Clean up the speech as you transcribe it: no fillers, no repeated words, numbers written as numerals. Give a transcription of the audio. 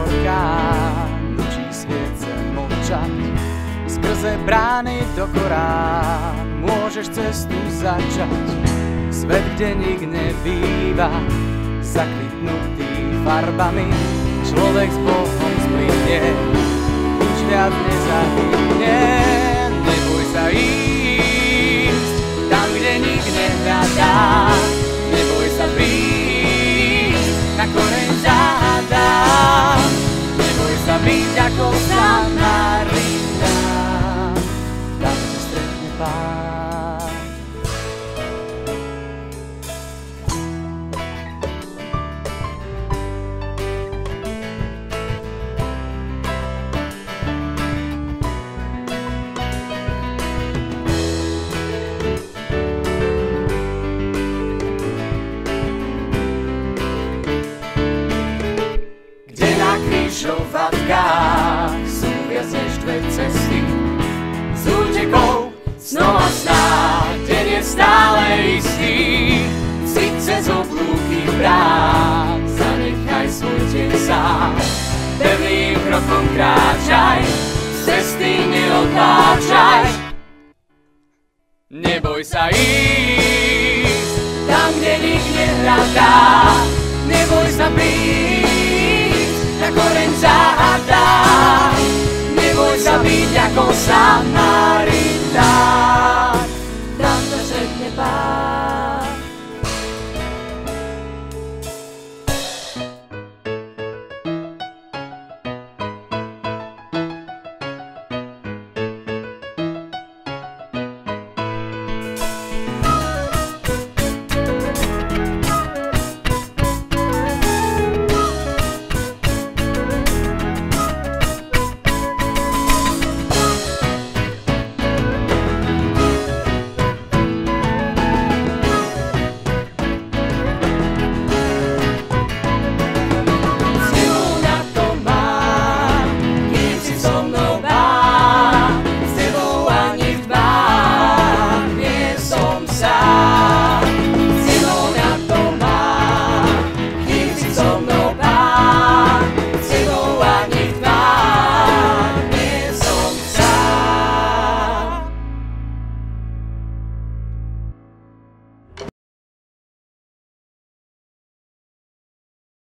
veľká, nučí sviece mlčať. Skrze brány do Korán môžeš cestu začať. Svet, kde nik nebýva, zakvitnutý farbami. Človek s Bohom splynie, nič viac nezahynie. Neboj sa ísť tam, kde nik nehľadá. Neboj sa prísť na koreň záhada. Neboj sa byť ako Samarita, tam ťa stretne Pán. Križovatkách sú viac než dve cesty. Z útekov, snov a snáď, deň je stále istý. Si cez oblúky brán, zanechaj svoj deň sám. Pevným krokom kráčaj, z cesty neodváčaj. Neboj sa ísť tam, kde nik nehľadá. Neboj sa prísť na koreň záhada. Neboj sa byť ako Samarita.